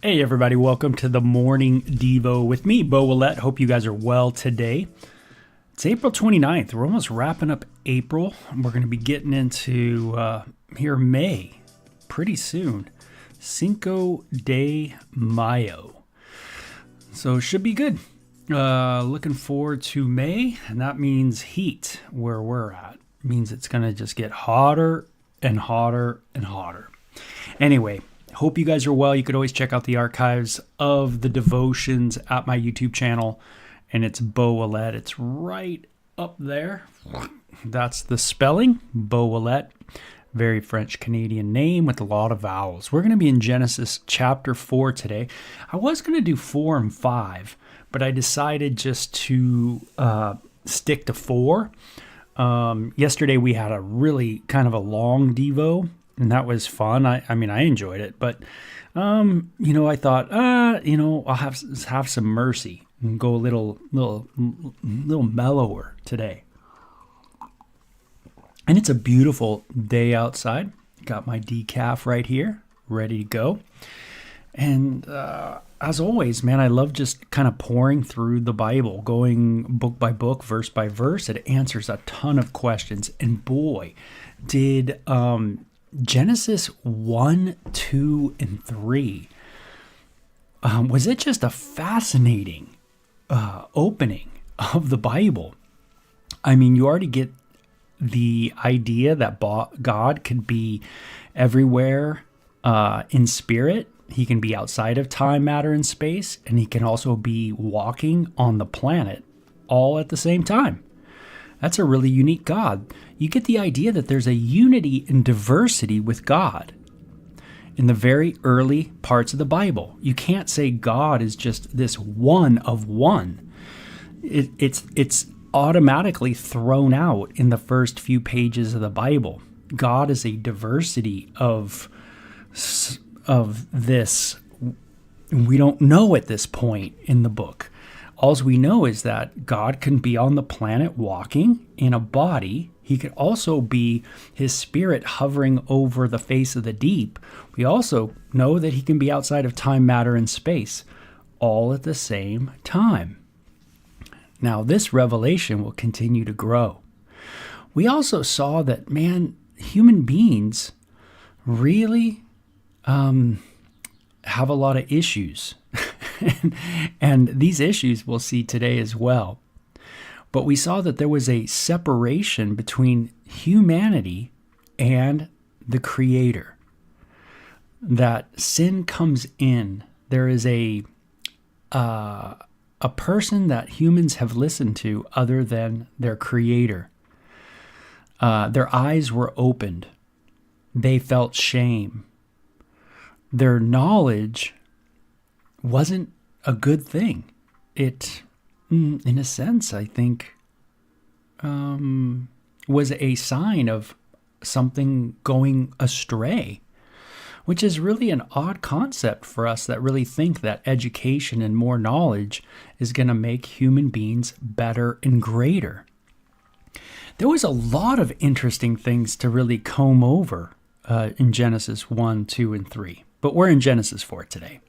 Hey everybody, welcome to the Morning Devo with me, Beau. Hope you guys are well today. It's April 29th. We're almost wrapping up April. We're going to be getting into May pretty soon. Cinco de Mayo. So it should be good. Looking forward to May, and that means heat where we're at. It means it's going to just get hotter and hotter and hotter. Anyway, hope you guys are well. You could always check out the archives of the devotions at my YouTube channel, and it's Beau. It's right up there. That's the spelling, Beau. Very French-Canadian name with a lot of vowels. We're going to be in Genesis chapter 4 today. I was going to do 4 and 5, but I decided just to stick to 4. Yesterday we had a really kind of a long Devo, and that was fun. I mean, I enjoyed it, but, I thought, I'll have some mercy and go a little mellower today. And it's a beautiful day outside. Got my decaf right here, ready to go. And as always, man, I love just kind of pouring through the Bible, going book by book, verse by verse. It answers a ton of questions. And boy, did Genesis 1, 2, and 3, was it just a fascinating opening of the Bible. I mean, you already get the idea that God could be everywhere in spirit. He can be outside of time, matter, and space, and he can also be walking on the planet all at the same time. That's a really unique God. You get the idea that there's a unity and diversity with God. In the very early parts of the Bible, you can't say God is just this one of one. It's automatically thrown out in the first few pages of the Bible. God is a diversity of this. We don't know at this point in the book. All we know is that God can be on the planet walking in a body. He could also be his spirit hovering over the face of the deep. We also know that he can be outside of time, matter, and space, all at the same time. Now, this revelation will continue to grow. We also saw that, man, human beings really have a lot of issues. And these issues we'll see today as well. But we saw that there was a separation between humanity and the Creator. That sin comes in. There is a person that humans have listened to other than their Creator. Their eyes were opened. They felt shame. Their knowledge wasn't a good thing. It, in a sense, I think, was a sign of something going astray, which is really an odd concept for us that really think that education and more knowledge is going to make human beings better and greater. There was a lot of interesting things to really comb over in Genesis 1, 2, and 3, but we're in Genesis 4 today.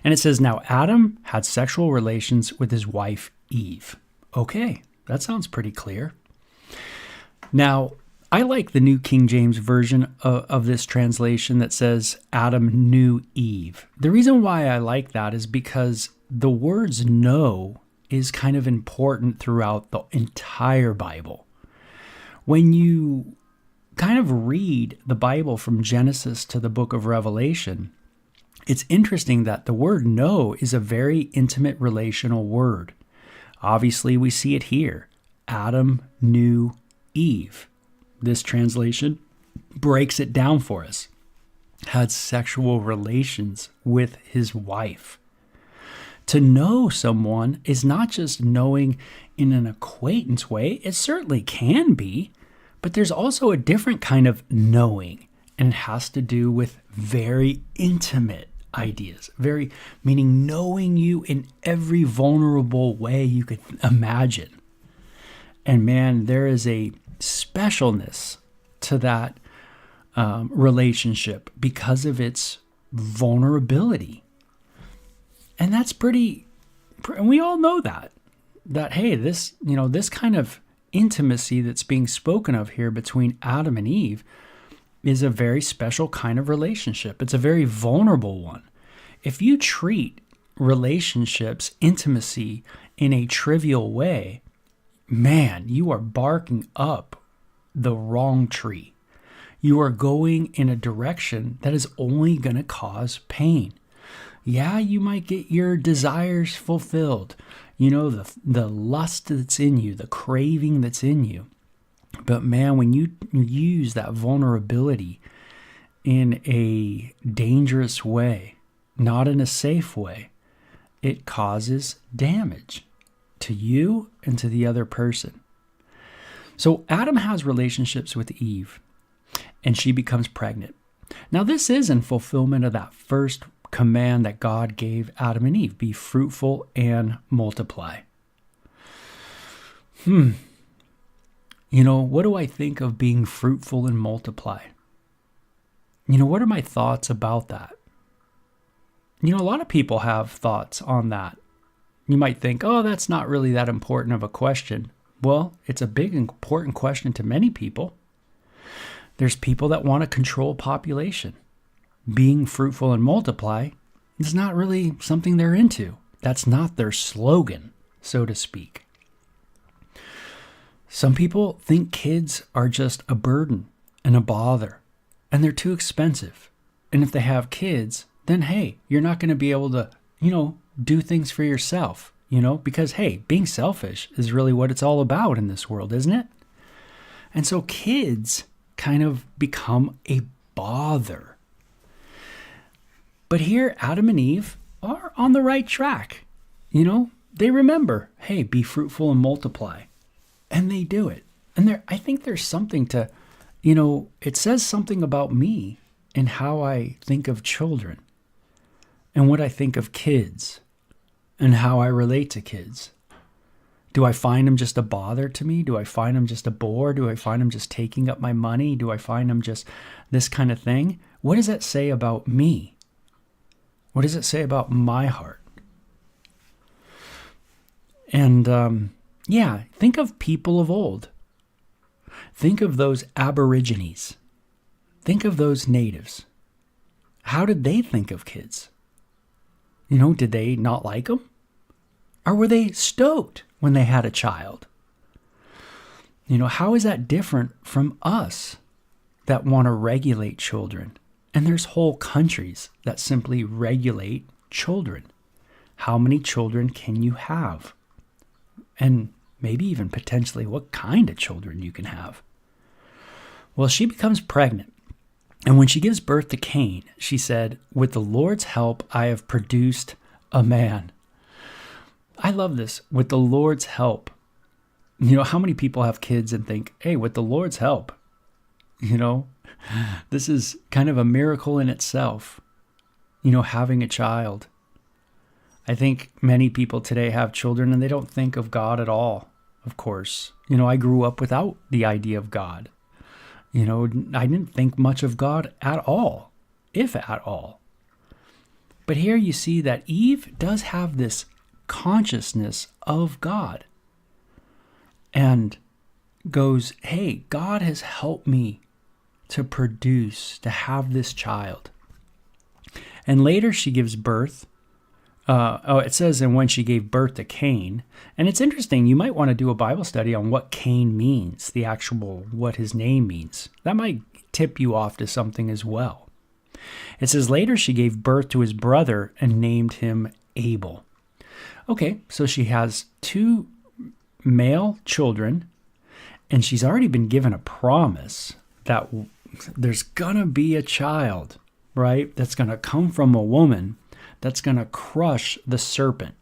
And it says, now Adam had sexual relations with his wife Eve. Okay, that sounds pretty clear. Now, I like the New King James Version of this translation that says Adam knew Eve. The reason why I like that is because the words know is kind of important throughout the entire Bible. When you kind of read the Bible from Genesis to the book of Revelation, it's interesting that the word know is a very intimate relational word. Obviously, we see it here. Adam knew Eve. This translation breaks it down for us. Had sexual relations with his wife. To know someone is not just knowing in an acquaintance way. It certainly can be, but there's also a different kind of knowing, and it has to do with very intimate ideas, meaning knowing you in every vulnerable way you could imagine. And man, there is a specialness to that relationship because of its vulnerability. And that's and we all know that, hey, this kind of intimacy that's being spoken of here between Adam and Eve is a very special kind of relationship. It's a very vulnerable one. If you treat relationships, intimacy in a trivial way, man, you are barking up the wrong tree. You are going in a direction that is only going to cause pain. Yeah, you might get your desires fulfilled, the lust that's in you, the craving that's in you. But man, when you use that vulnerability in a dangerous way, not in a safe way, it causes damage to you and to the other person. So Adam has relationships with Eve, and she becomes pregnant. Now, this is in fulfillment of that first command that God gave Adam and Eve: be fruitful and multiply. What do I think of being fruitful and multiply? What are my thoughts about that? A lot of people have thoughts on that. You might think, oh, that's not really that important of a question. Well, it's a big, important question to many people. There's people that want to control population. Being fruitful and multiply is not really something they're into. That's not their slogan, so to speak. Some people think kids are just a burden and a bother, and they're too expensive. And if they have kids, then hey, you're not going to be able to, do things for yourself, because hey, being selfish is really what it's all about in this world, isn't it? And so kids kind of become a bother. But here, Adam and Eve are on the right track. They remember, hey, be fruitful and multiply. And they do it. And I think there's something to, it says something about me and how I think of children and what I think of kids and how I relate to kids. Do I find them just a bother to me? Do I find them just a bore? Do I find them just taking up my money? Do I find them just this kind of thing? What does that say about me? What does it say about my heart? And think of people of old. Think of those Aborigines. Think of those natives. How did they think of kids? Did they not like them? Or were they stoked when they had a child? How is that different from us that want to regulate children? And there's whole countries that simply regulate children. How many children can you have? And maybe even potentially what kind of children you can have. Well, she becomes pregnant. And when she gives birth to Cain, she said, with the Lord's help, I have produced a man. I love this. With the Lord's help. How many people have kids and think, hey, with the Lord's help, this is kind of a miracle in itself, having a child. I think many people today have children and they don't think of God at all, of course. I grew up without the idea of God. I didn't think much of God at all, if at all. But here you see that Eve does have this consciousness of God and goes, hey, God has helped me to produce, to have this child. And later she gives birth. It says, and when she gave birth to Cain. And it's interesting, you might want to do a Bible study on what Cain means, what his name means. That might tip you off to something as well. It says, later she gave birth to his brother and named him Abel. Okay, so she has 2 male children, and she's already been given a promise that there's going to be a child, right? That's going to come from a woman that's going to crush the serpent,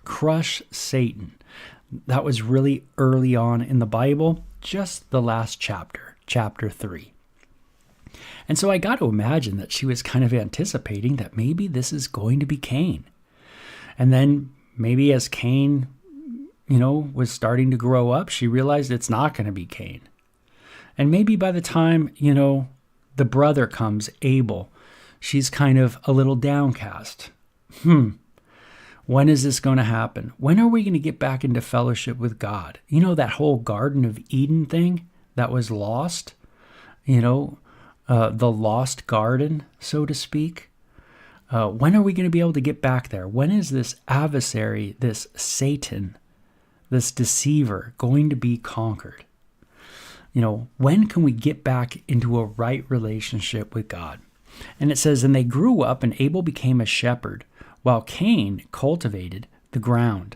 crush Satan. That was really early on in the Bible, just the last chapter, chapter 3. And so I got to imagine that she was kind of anticipating that maybe this is going to be Cain. And then maybe as Cain, was starting to grow up, she realized it's not going to be Cain. And maybe by the time, the brother comes, Abel, she's kind of a little downcast. When is this going to happen? When are we going to get back into fellowship with God? You know, that whole Garden of Eden thing that was lost, the lost garden, so to speak. When are we going to be able to get back there? When is this adversary, this Satan, this deceiver going to be conquered? When can we get back into a right relationship with God? And it says, and they grew up, and Abel became a shepherd, while Cain cultivated the ground.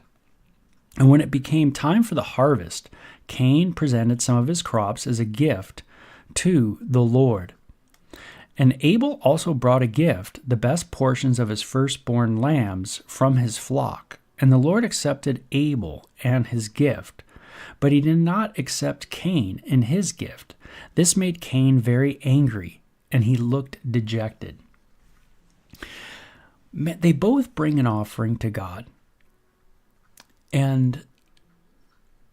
And when it became time for the harvest, Cain presented some of his crops as a gift to the Lord. And Abel also brought a gift, the best portions of his firstborn lambs from his flock. And the Lord accepted Abel and his gift, but he did not accept Cain and his gift. This made Cain very angry, and he looked dejected. They both bring an offering to God, and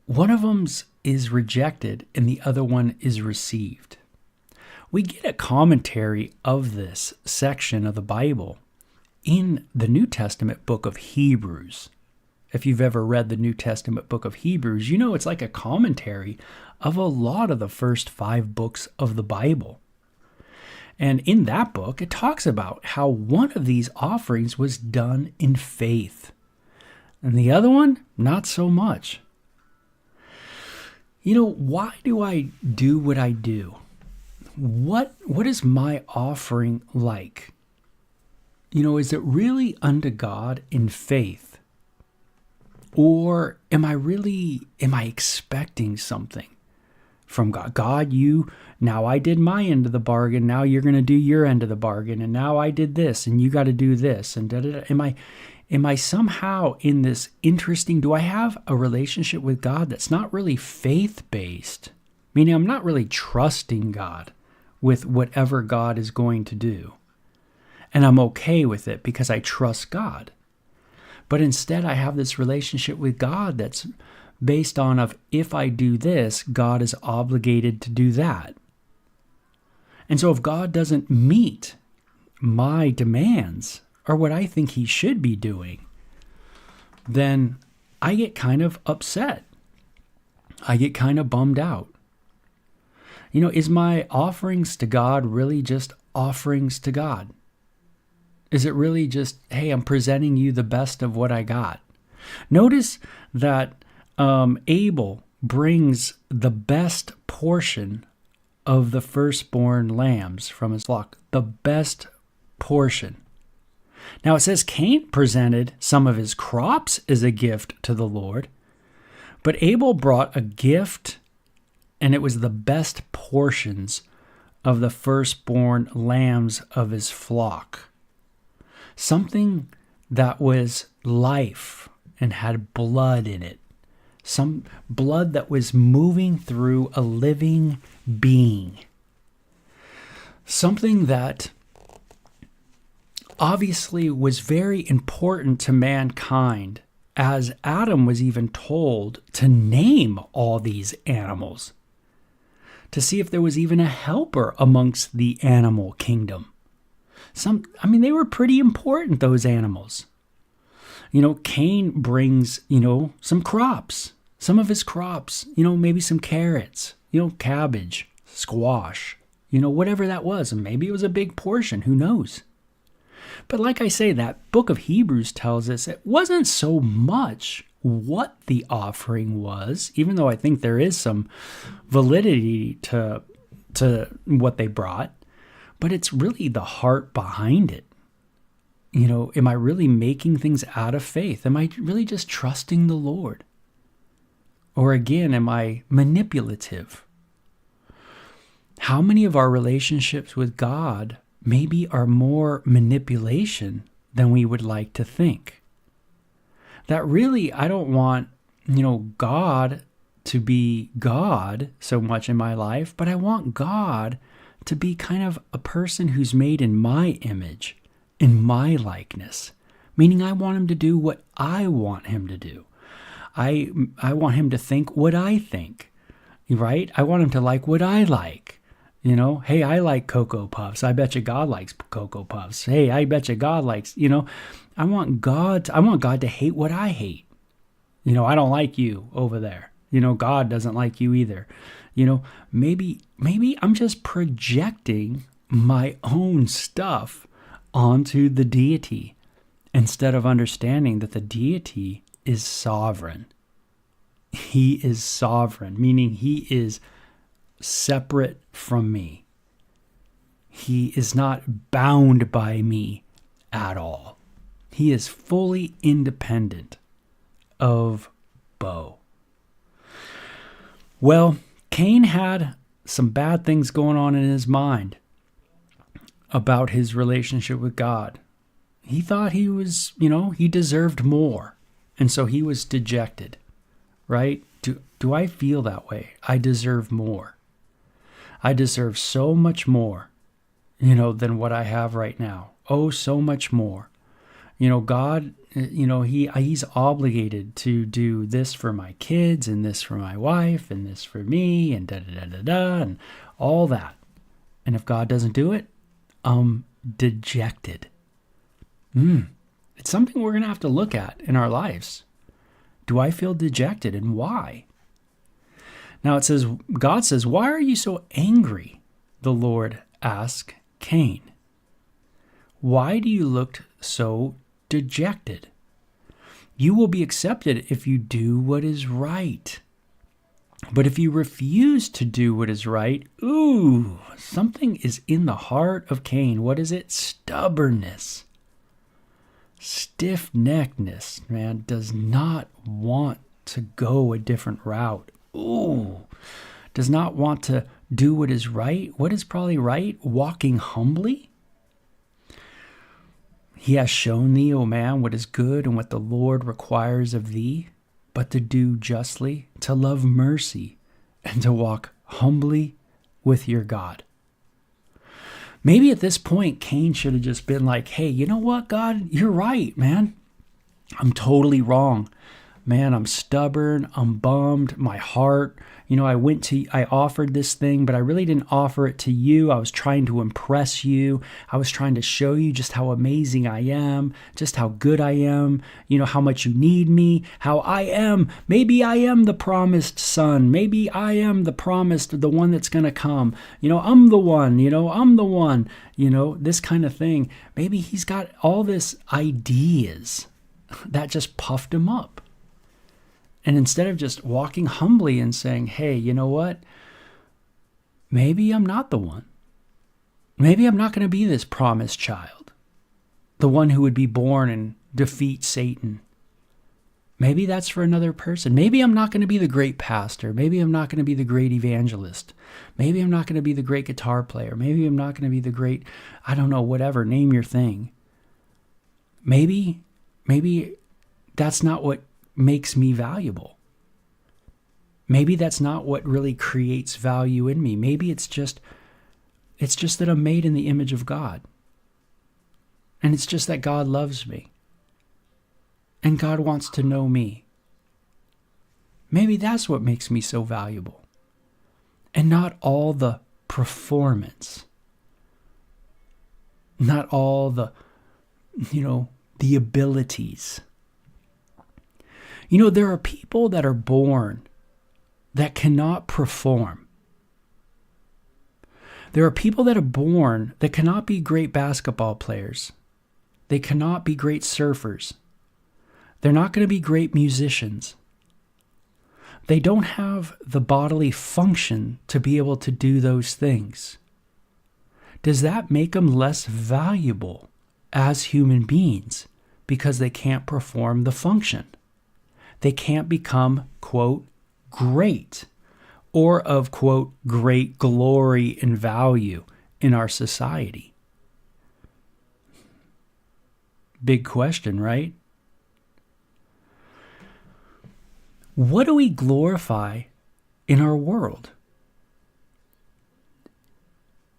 one of them is rejected and the other one is received. We get a commentary of this section of the Bible in the New Testament book of Hebrews. If you've ever read the New Testament book of Hebrews, you know it's like a commentary of a lot of the first 5 books of the Bible. And in that book, it talks about how one of these offerings was done in faith, and the other one, not so much. Why do I do what I do? What is my offering like? Is it really unto God in faith? Or am I expecting something from God? God, now I did my end of the bargain, now you're going to do your end of the bargain, and now I did this, and you got to do this, and da-da-da. Am I somehow in this interesting, do I have a relationship with God that's not really faith-based? Meaning I'm not really trusting God with whatever God is going to do. And I'm okay with it because I trust God. But instead I have this relationship with God that's based on if I do this, God is obligated to do that. And so if God doesn't meet my demands or what I think he should be doing, then I get kind of upset. I get kind of bummed out. Is my offerings to God really just offerings to God? Is it really just, hey, I'm presenting you the best of what I got? Notice that Abel brings the best portion of the firstborn lambs from his flock, the best portion. Now it says Cain presented some of his crops as a gift to the Lord, but Abel brought a gift, and it was the best portions of the firstborn lambs of his flock. Something that was life and had blood in it. Some blood that was moving through a living being. Something that obviously was very important to mankind, as Adam was even told to name all these animals, to see if there was even a helper amongst the animal kingdom. They were pretty important, those animals. Cain brings, some crops, some of his crops, maybe some carrots, cabbage, squash, whatever that was. And maybe it was a big portion, who knows? But like I say, that book of Hebrews tells us it wasn't so much what the offering was, even though I think there is some validity to what they brought, but it's really the heart behind it. Am I really making things out of faith? Am I really just trusting the Lord? Or again, am I manipulative? How many of our relationships with God maybe are more manipulation than we would like to think? That really, I don't want, God to be God so much in my life, but I want God to be kind of a person who's made in my image, in my likeness, meaning I want him to do what I want him to do. I want him to think what I think, right? I want him to like what I like. Hey, I like Cocoa Puffs. I bet you God likes Cocoa Puffs. Hey, I bet you God likes. I want God to hate what I hate. I don't like you over there. God doesn't like you either. Maybe I'm just projecting my own stuff onto the deity instead of understanding that the deity is sovereign. He is sovereign, meaning he is separate from me. He is not bound by me at all. He is fully independent of Beau. Well, Cain had some bad things going on in his mind about his relationship with God. He thought he deserved more. And so he was dejected, right? Do I feel that way? I deserve more. I deserve so much more, than what I have right now. Oh, so much more. God, he's obligated to do this for my kids and this for my wife and this for me and da-da-da-da-da and all that. And if God doesn't do it, I'm dejected. It's something we're going to have to look at in our lives. Do I feel dejected, and why? Now God says, why are you so angry? The Lord asked Cain. Why do you look so dejected? You will be accepted if you do what is right. But if you refuse to do what is right, something is in the heart of Cain. What is it? Stubbornness. Stiff-neckedness, man, does not want to go a different route. Does not want to do what is right. What is probably right? Walking humbly. He has shown thee, O man, what is good and what the Lord requires of thee, but to do justly, to love mercy, and to walk humbly with your God. Maybe at this point, Cain should have just been like, hey, you know what, God? You're right, man. I'm totally wrong. Man, I'm stubborn. I'm bummed. My heart, I offered this thing, but I really didn't offer it to you. I was trying to impress you. I was trying to show you just how amazing I am, just how good I am, how much you need me, how I am. Maybe I am the promised son. Maybe I am the promised, the one that's going to come. I'm the one, I'm the one, this kind of thing. Maybe he's got all this ideas that just puffed him up. And instead of just walking humbly and saying, hey, you know what? Maybe I'm not the one. Maybe I'm not going to be this promised child, the one who would be born and defeat Satan. Maybe that's for another person. Maybe I'm not going to be the great pastor. Maybe I'm not going to be the great evangelist. Maybe I'm not going to be the great guitar player. Maybe I'm not going to be the great, I don't know, whatever, name your thing. Maybe that's not what makes me valuable. Maybe that's not what really creates value in me. Maybe it's just that I'm made in the image of God. And it's just that God loves me. And God wants to know me. Maybe that's what makes me so valuable. And not all the performance. Not all the abilities. There are people that are born that cannot perform. There are people that are born that cannot be great basketball players. They cannot be great surfers. They're not going to be great musicians. They don't have the bodily function to be able to do those things. Does that make them less valuable as human beings because they can't perform the function? They can't become, quote, great or of, quote, great glory and value in our society. Big question, right? What do we glorify in our world?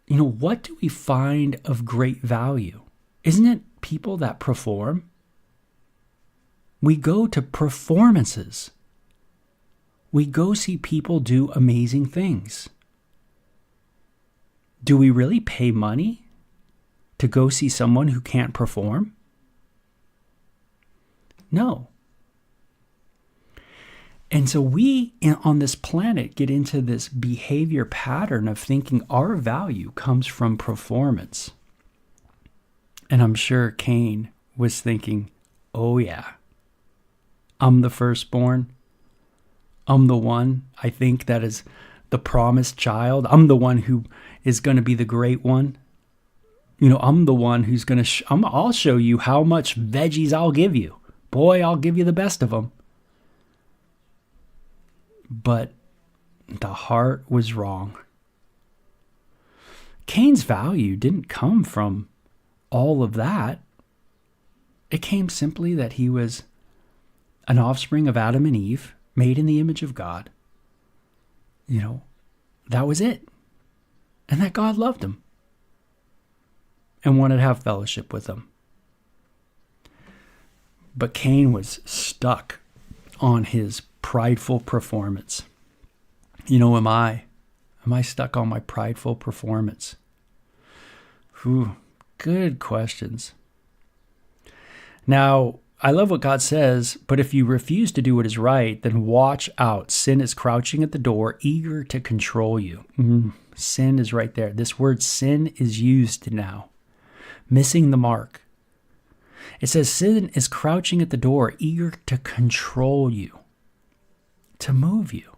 What do we find of great value? Isn't it people that perform? We go to performances. We go see people do amazing things. Do we really pay money to go see someone who can't perform? No. And so we on this planet get into this behavior pattern of thinking our value comes from performance. And I'm sure Cain was thinking, oh yeah, I'm the firstborn. I'm the one I think that is the promised child. I'm the one who is going to be the great one. I'm the one who's going to, I'll show you how much veggies I'll give you. Boy, I'll give you the best of them. But the heart was wrong. Cain's value didn't come from all of that. It came simply that he was an offspring of Adam and Eve, made in the image of God. That was it. And that God loved him and wanted to have fellowship with him. But Cain was stuck on his prideful performance. Am I? Am I stuck on my prideful performance? Good questions. Now, I love what God says, but if you refuse to do what is right, then watch out. Sin is crouching at the door, eager to control you. Sin is right there. This word sin is used now. Missing the mark. It says sin is crouching at the door, eager to control you, to move you.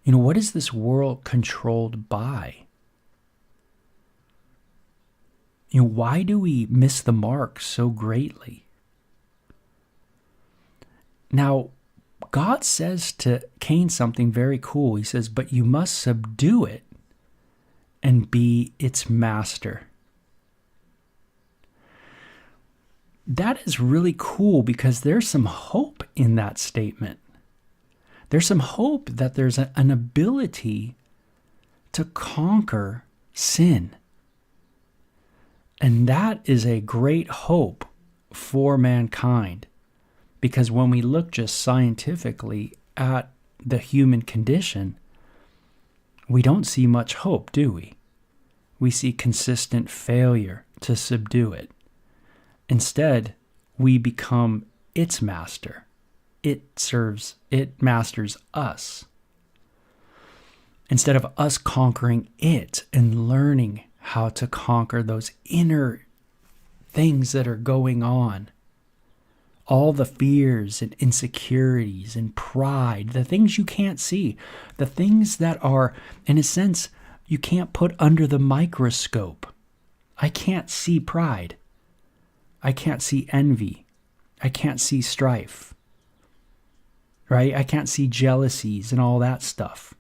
What is this world controlled by? Why do we miss the mark so greatly? Now, God says to Cain something very cool. He says, but you must subdue it and be its master. That is really cool because there's some hope in that statement. There's some hope that there's an ability to conquer sin. And that is a great hope for mankind. Because when we look just scientifically at the human condition, we don't see much hope, do we? We see consistent failure to subdue it. Instead, we become its master. It masters us. Instead of us conquering it and learning how to conquer those inner things that are going on, all the fears and insecurities and pride, the things you can't see, the things that are, in a sense, you can't put under the microscope. I can't see pride. I can't see envy. I can't see strife. Right? I can't see jealousies and all that stuff.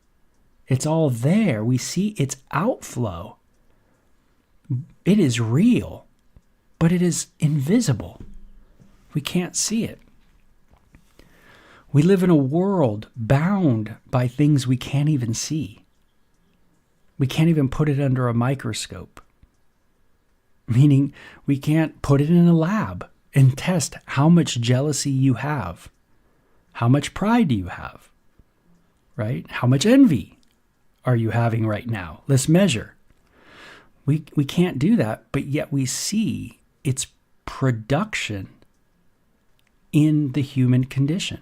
It's all there. We see its outflow. It is real, but it is invisible. We can't see it. We live in a world bound by things we can't even see. We can't even put it under a microscope. Meaning we can't put it in a lab and test how much jealousy you have. How much pride do you have? Right? How much envy are you having right now? Let's measure. We can't do that, but yet we see its production in the human condition.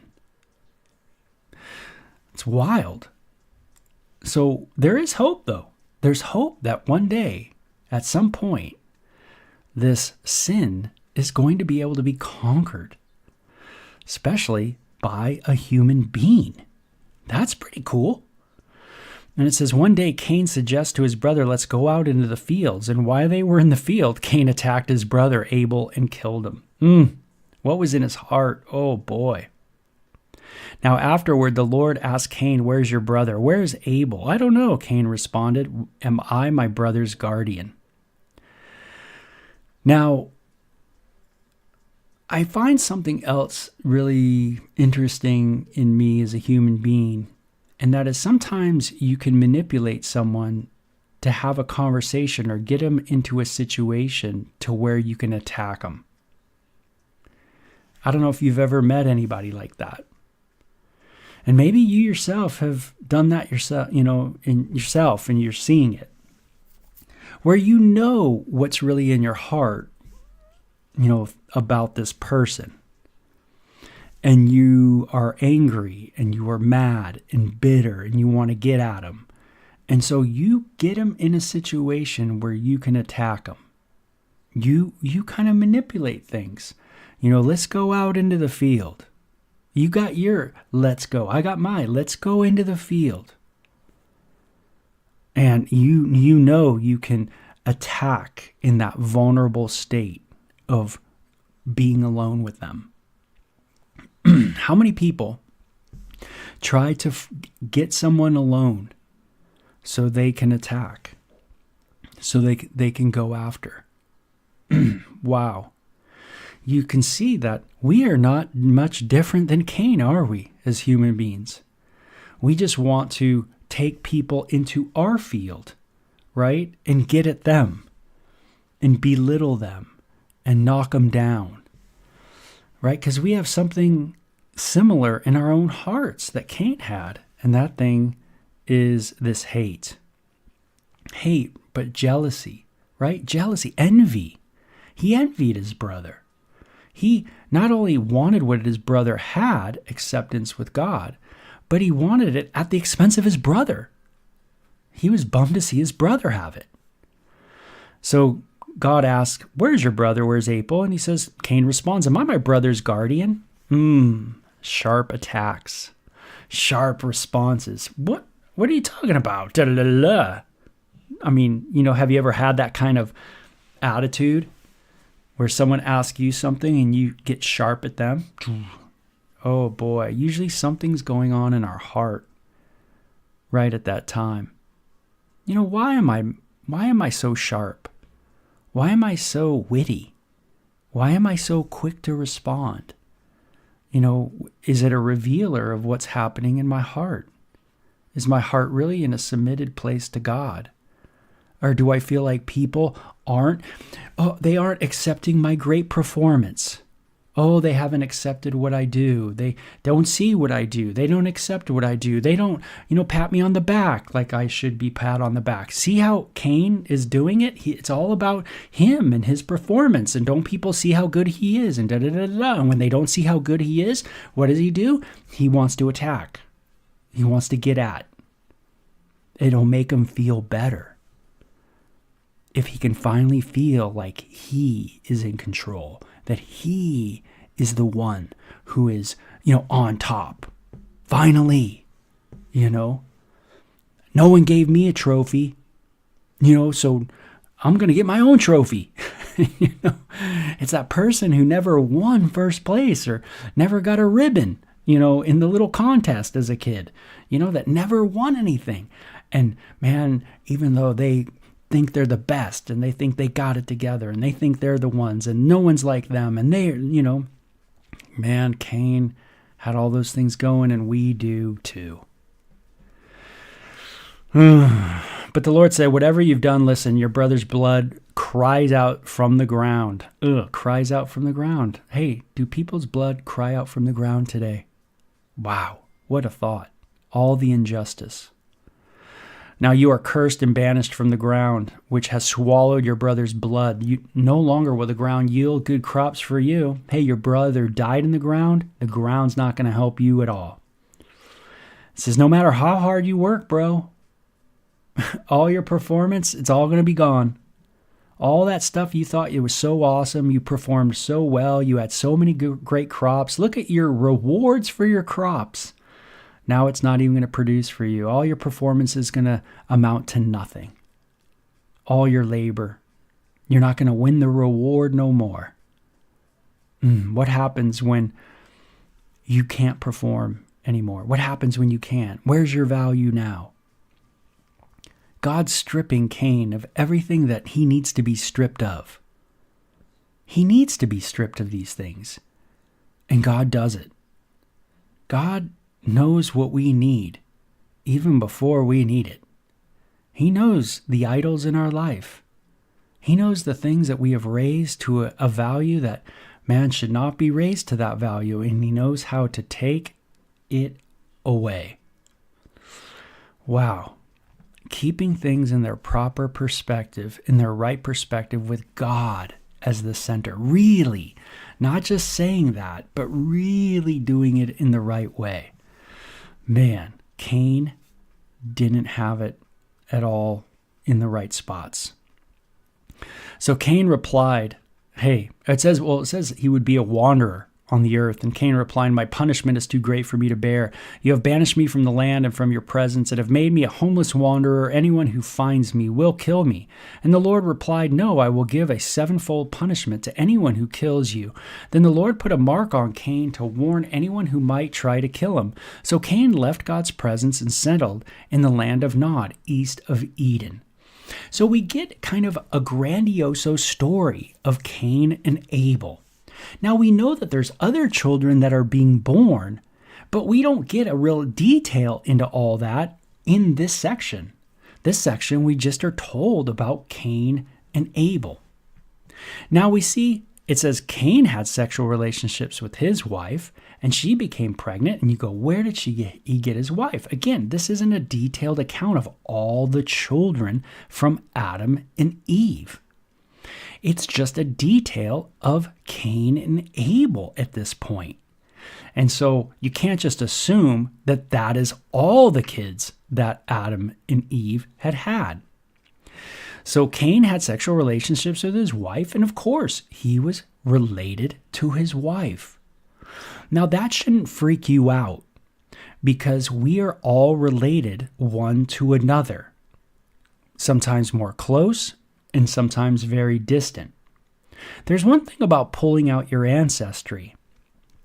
It's wild. So there is hope, though. There's hope that one day, at some point, this sin is going to be able to be conquered, especially by a human being. That's pretty cool. And it says, one day Cain suggests to his brother, let's go out into the fields. And while they were in the field, Cain attacked his brother Abel and killed him. What was in his heart? Oh boy. Now afterward, the Lord asked Cain, where's your brother? Where's Abel? I don't know, Cain responded. Am I my brother's guardian? Now, I find something else really interesting in me as a human being, and that is sometimes you can manipulate someone to have a conversation or get them into a situation to where you can attack them. I don't know if you've ever met anybody like that. And maybe you yourself have done that yourself, in yourself, and you're seeing it. where you know what's really in your heart, about this person. And you are angry and you are mad and bitter and you want to get at them. And so you get them in a situation where you can attack them. You kind of manipulate things. Let's go out into the field. You got your let's go. I got my let's go into the field. And you can attack in that vulnerable state of being alone with them. How many people try to get someone alone so they can attack, so they can go after? Wow. You can see that we are not much different than Cain, are we, as human beings? We just want to take people into our field, right? And get at them and belittle them and knock them down. Right? Because we have something similar in our own hearts that Cain had. And that thing is this hate. Hate, but jealousy, right? Jealousy, envy. He envied his brother. He not only wanted what his brother had, acceptance with God, but he wanted it at the expense of his brother. He was bummed to see his brother have it. So God asks, where's your brother? Where's Abel? And he says, Cain responds, am I my brother's guardian? Sharp attacks. Sharp responses. What are you talking about? Da-da-da-da. I mean, have you ever had that kind of attitude where someone asks you something and you get sharp at them? Oh boy, usually something's going on in our heart right at that time. Why am I so sharp? Why am I so witty? Why am I so quick to respond? Is it a revealer of what's happening in my heart? Is my heart really in a submitted place to God? Or do I feel like people aren't accepting my great performance? Oh, they haven't accepted what I do. They don't see what I do. They don't accept what I do. They don't, pat me on the back like I should be pat on the back. See how Cain is doing it? It's all about him and his performance. And don't people see how good he is? And da-da-da-da-da. And when they don't see how good he is, what does he do? He wants to attack. He wants to get at. It'll make him feel better if he can finally feel like he is in control, that he is the one who is, on top. Finally, no one gave me a trophy, so I'm going to get my own trophy. It's that person who never won first place or never got a ribbon, in the little contest as a kid, that never won anything. And man, even though they think they're the best and they think they got it together and they think they're the ones and no one's like them and they're, man, Cain had all those things going and we do too. But the Lord said, whatever you've done, listen, your brother's blood cries out from the ground. Cries out from the ground. Hey, do people's blood cry out from the ground today? Wow, what a thought. All the injustice. Now you are cursed and banished from the ground, which has swallowed your brother's blood. No longer will the ground yield good crops for you. Hey, your brother died in the ground's not going to help you at all. It says, no matter how hard you work, bro, all your performance, it's all going to be gone. All that stuff you thought it was so awesome, you performed so well, you had so many great crops. Look at your rewards for your crops. Now it's not even going to produce for you. All your performance is going to amount to nothing. All your labor. You're not going to win the reward no more. What happens when you can't perform anymore? What happens when you can't? Where's your value now? God's stripping Cain of everything that he needs to be stripped of. He needs to be stripped of these things. And God does it. God knows what we need even before we need it. He knows the idols in our life. He knows the things that we have raised to a value that man should not be raised to that value, and he knows how to take it away. Wow. keeping things in their proper perspective, in their right perspective with God as the center. Really, not just saying that, but really doing it in the right way. Man, Cain didn't have it at all in the right spots. So Cain replied, it says he would be a wanderer on the earth. And Cain replied, my punishment is too great for me to bear. You have banished me from the land and from your presence, and have made me a homeless wanderer. Anyone who finds me will kill me. And the Lord replied, no, I will give a sevenfold punishment to anyone who kills you. Then the Lord put a mark on Cain to warn anyone who might try to kill him. So Cain left God's presence and settled in the land of Nod, east of Eden. So we get kind of a grandioso story of Cain and Abel. Now we know that there's other children that are being born, but we don't get a real detail into all that in this section. This section, we just are told about Cain and Abel. Now we see it says Cain had sexual relationships with his wife, and she became pregnant. And you go, where did he get his wife? Again, this isn't a detailed account of all the children from Adam and Eve. It's just a detail of Cain and Abel at this point. And so you can't just assume that that is all the kids that Adam and Eve had had. So Cain had sexual relationships with his wife, and of course, he was related to his wife. Now that shouldn't freak you out, because we are all related one to another. Sometimes more close, and sometimes very distant. There's one thing about pulling out your ancestry,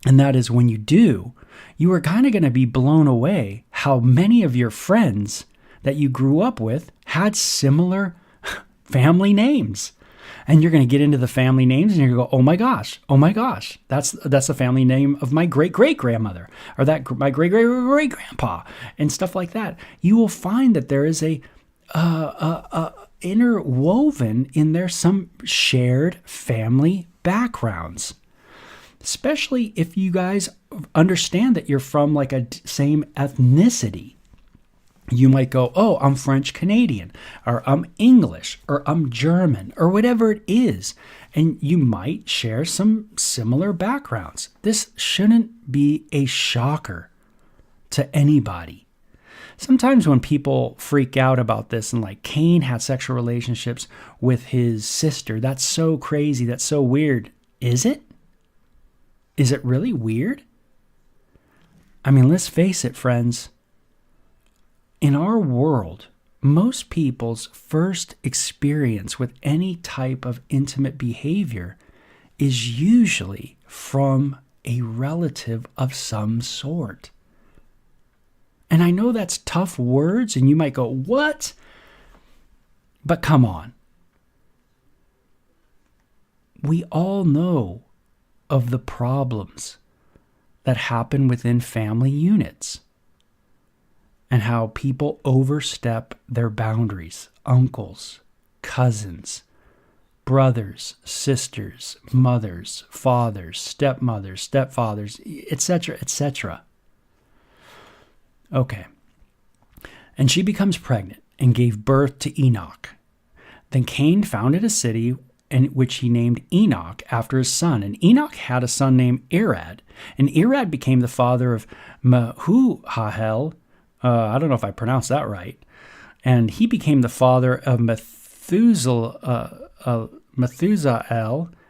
and that is when you do, you are kind of going to be blown away how many of your friends that you grew up with had similar family names. And you're going to get into the family names and you're going to go, oh my gosh, that's the family name of my great-great-grandmother, or that my great-great-great-grandpa, and stuff like that. You will find that there is a interwoven in there some shared family backgrounds, especially if you guys understand that you're from like a same ethnicity. You might go, oh, I'm French Canadian, or I'm English, or I'm German, or whatever it is. And you might share some similar backgrounds. This shouldn't be a shocker to anybody. Sometimes when people freak out about this and like Cain had sexual relationships with his sister, that's so crazy, that's so weird. Is it? Is it really weird? I mean, let's face it, friends. In our world, most people's first experience with any type of intimate behavior is usually from a relative of some sort. And I know that's tough words, and you might go, what? But come on. We all know of the problems that happen within family units and how people overstep their boundaries. Uncles, cousins, brothers, sisters, mothers, fathers, stepmothers, stepfathers, etc., etc. Okay. And she becomes pregnant and gave birth to Enoch. Then Cain founded a city which he named Enoch after his son. And Enoch had a son named Irad. And Irad became the father of Mehujael. I don't know if I pronounced that right. And he became the father of Methusael.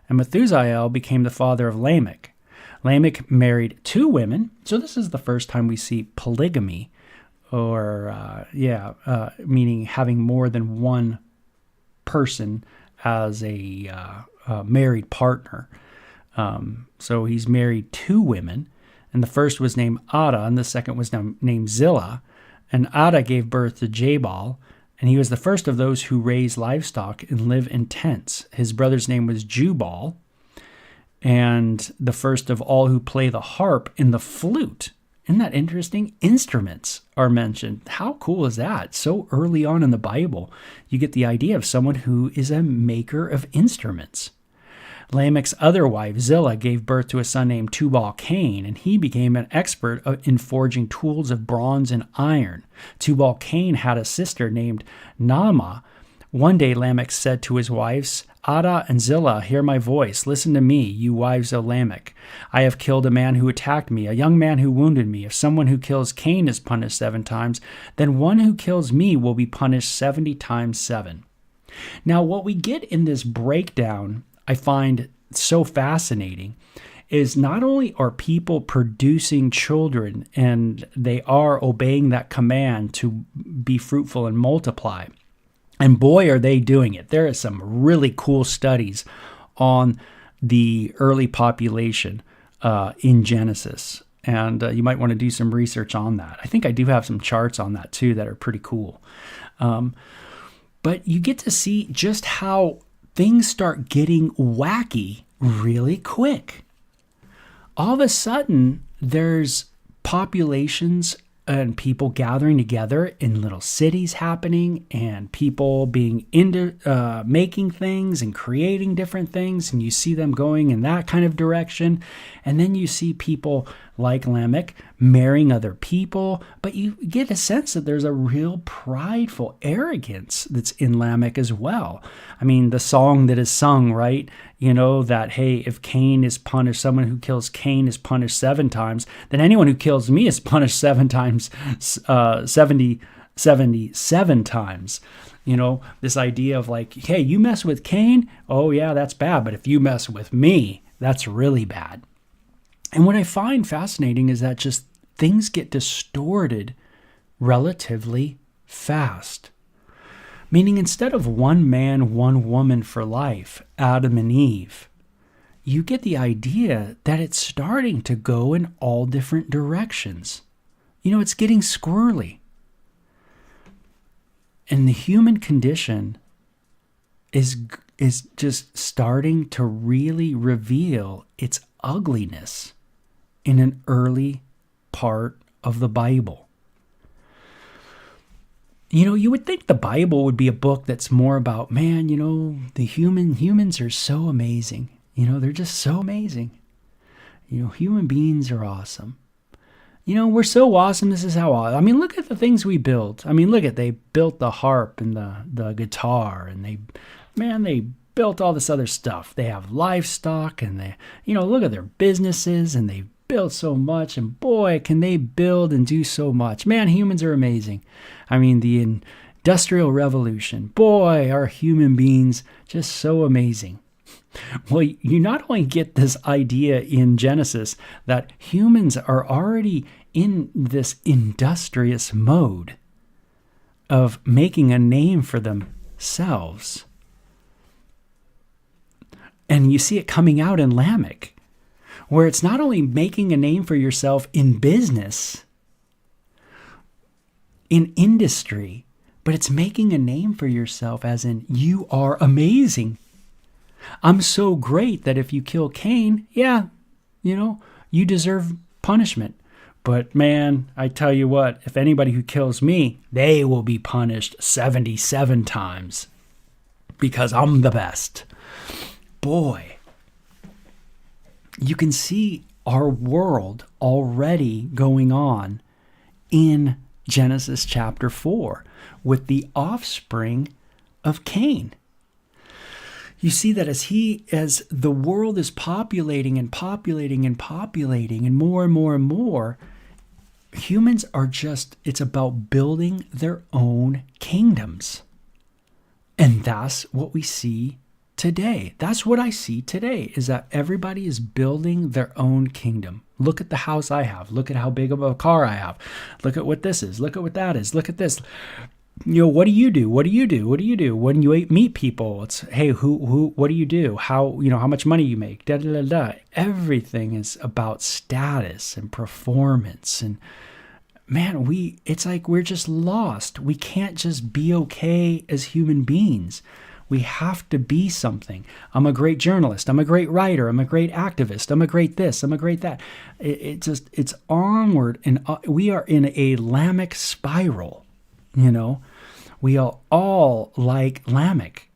And Methusael became the father of Lamech. Lamech married 2 women. So this is the first time we see polygamy, or meaning having more than one person as a married partner. So he's married 2 women, and the first was named Ada, and the second was named Zillah. And Ada gave birth to Jabal, and he was the first of those who raise livestock and live in tents. His brother's name was Jubal, and the first of all who play the harp and the flute. Isn't that interesting? Instruments are mentioned. How cool is that? So early on in the Bible, you get the idea of someone who is a maker of instruments. Lamech's other wife, Zillah, gave birth to a son named Tubal-Cain, and he became an expert in forging tools of bronze and iron. Tubal-Cain had a sister named Naamah. One day Lamech said to his wives, Adah and Zillah, hear my voice. Listen to me, you wives of Lamech. I have killed a man who attacked me, a young man who wounded me. If someone who kills Cain is punished 7 times, then one who kills me will be punished 70 times 7. Now, what we get in this breakdown, I find so fascinating, is not only are people producing children and they are obeying that command to be fruitful and multiply, and boy, are they doing it. There are some really cool studies on the early population in Genesis. And you might want to do some research on that. I think I do have some charts on that too that are pretty cool. But you get to see just how things start getting wacky really quick. All of a sudden, there's populations and people gathering together in little cities happening, and people being into making things and creating different things, and you see them going in that kind of direction. And then you see people like Lamech marrying other people, but you get a sense that there's a real prideful arrogance that's in Lamech as well. I mean, the song that is sung, right? You know, that, hey, if Cain is punished, someone who kills Cain is punished 7 times, then anyone who kills me is punished 7 times, 77 times. You know, this idea of like, hey, you mess with Cain, oh yeah, that's bad. But if you mess with me, that's really bad. And what I find fascinating is that just things get distorted relatively fast. Meaning instead of one man, one woman for life, Adam and Eve, you get the idea that it's starting to go in all different directions. You know, it's getting squirrely. And the human condition is just starting to really reveal its ugliness in an early part of the Bible. You know, you would think the Bible would be a book that's more about, man, you know, the humans are so amazing. You know, they're just so amazing. You know, human beings are awesome. You know, we're so awesome. This is how awesome. I mean, look at the things we built. I mean, they built the harp and the guitar, and they built all this other stuff. They have livestock, and look at their businesses, and they built so much, and boy, can they build and do so much. Man, humans are amazing. I mean, the Industrial Revolution. Boy, are human beings just so amazing. Well, you not only get this idea in Genesis that humans are already in this industrious mode of making a name for themselves. And you see it coming out in Lamech, where it's not only making a name for yourself in business, in industry, but it's making a name for yourself as in, you are amazing. I'm so great that if you kill Cain, yeah, you deserve punishment. But man, I tell you what, if anybody who kills me, they will be punished 77 times because I'm the best. Boy, you can see our world already going on in Genesis chapter 4 with the offspring of Cain. You see that as the world is populating and populating and populating and more, humans are it's about building their own kingdoms. And that's what we see today. That's what I see today, is that everybody is building their own kingdom. Look at the house I have. Look at how big of a car I have. Look at what this is. Look at what that is. Look at this. What do you do? What do you do? What do you do when you meet people? It's, hey, what do you do? How much money you make? Da da da da. Everything is about status and performance, and man, it's like we're just lost. We can't just be okay as human beings. We have to be something. I'm a great journalist. I'm a great writer. I'm a great activist. I'm a great this. I'm a great that. It's onward, and we are in a Lamech spiral. We are all like Lamech.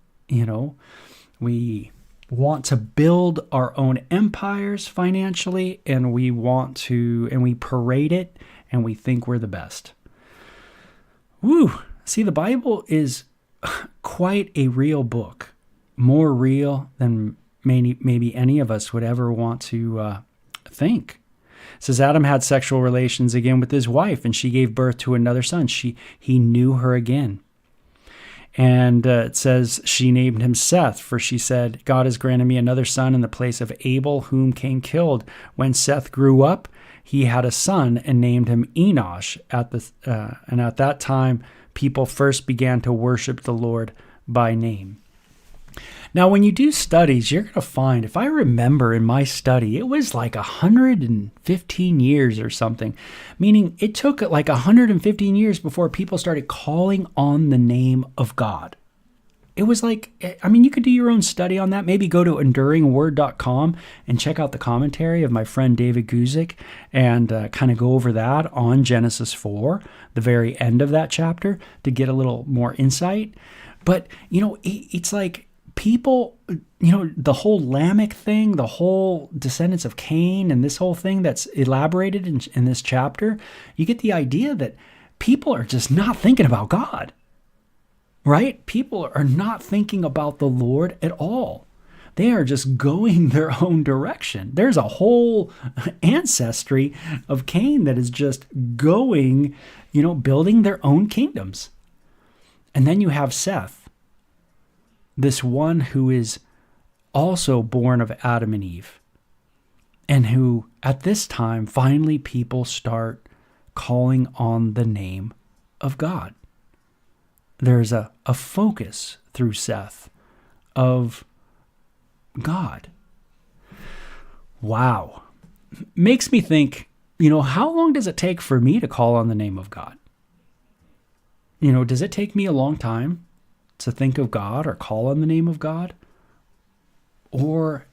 We want to build our own empires financially, and we parade it, and we think we're the best. Woo! See, the Bible is quite a real book, more real than maybe any of us would ever want to think. It says Adam had sexual relations again with his wife, and she gave birth to another son. He knew her again. And it says she named him Seth, for she said, God has granted me another son in the place of Abel, whom Cain killed. When Seth grew up, he had a son and named him Enosh. And at that time, people first began to worship the Lord by name. Now, when you do studies, you're going to find, if I remember in my study, it was like 115 years or something, meaning it took like 115 years before people started calling on the name of God. It was like, I mean, you could do your own study on that. Maybe go to enduringword.com and check out the commentary of my friend David Guzik and kind of go over that on Genesis 4, the very end of that chapter, to get a little more insight. But, it's like, people, the whole Lamech thing, the whole descendants of Cain, and this whole thing that's elaborated in this chapter, you get the idea that people are just not thinking about God, right? People are not thinking about the Lord at all. They are just going their own direction. There's a whole ancestry of Cain that is just going, building their own kingdoms. And then you have Seth, this one who is also born of Adam and Eve, and who at this time finally people start calling on the name of God. There's a focus through Seth of God. Wow. Makes me think, how long does it take for me to call on the name of God? Does it take me a long time to think of God or call on the name of God? Or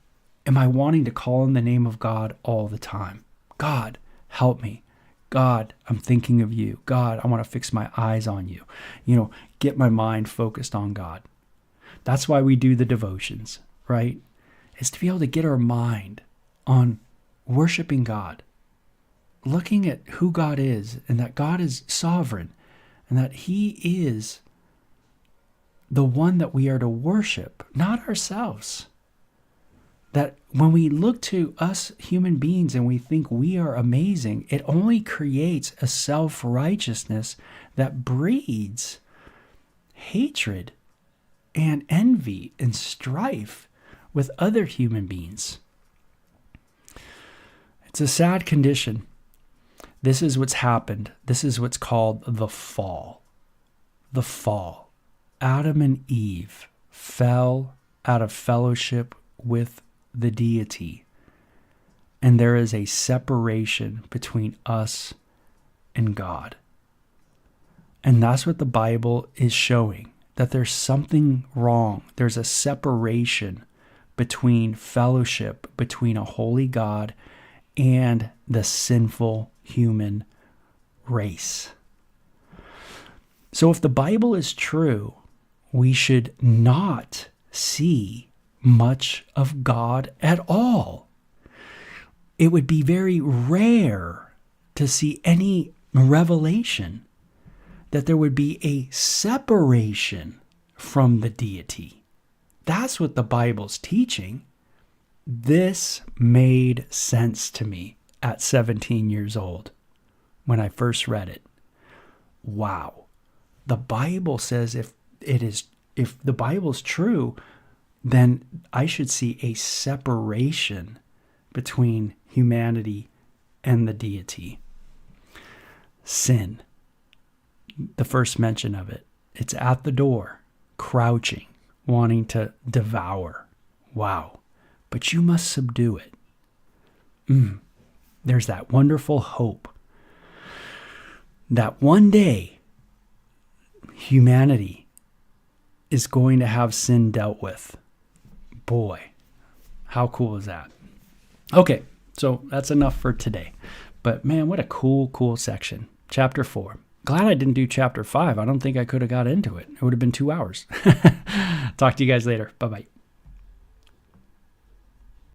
am I wanting to call on the name of God all the time? God, help me. God, I'm thinking of you. God, I want to fix my eyes on you. Get my mind focused on God. That's why we do the devotions, right? It's to be able to get our mind on worshiping God, looking at who God is, and that God is sovereign, and that He is the one that we are to worship, not ourselves. That when we look to us human beings and we think we are amazing, it only creates a self-righteousness that breeds hatred and envy and strife with other human beings. It's a sad condition. This is what's happened. This is what's called the fall. The fall. Adam and Eve fell out of fellowship with the deity, and there is a separation between us and God. And that's what the Bible is showing, that there's something wrong. There's a separation between fellowship between a holy God and the sinful human race. So if the Bible is true, we should not see much of God at all. It would be very rare to see any revelation that there would be a separation from the deity. That's what the Bible's teaching. This made sense to me at 17 years old when I first read it. Wow. The Bible says if the Bible's true, then I should see a separation between humanity and the deity. Sin, the first mention of it, it's at the door, crouching, wanting to devour. Wow. But you must subdue it. There's that wonderful hope that one day humanity is going to have sin dealt with. Boy, how cool is that? Okay, so that's enough for today. But man, what a cool section. Chapter 4. Glad I didn't do chapter 5. I don't think I could have got into it. It would have been 2 hours. Talk to you guys later. Bye-bye.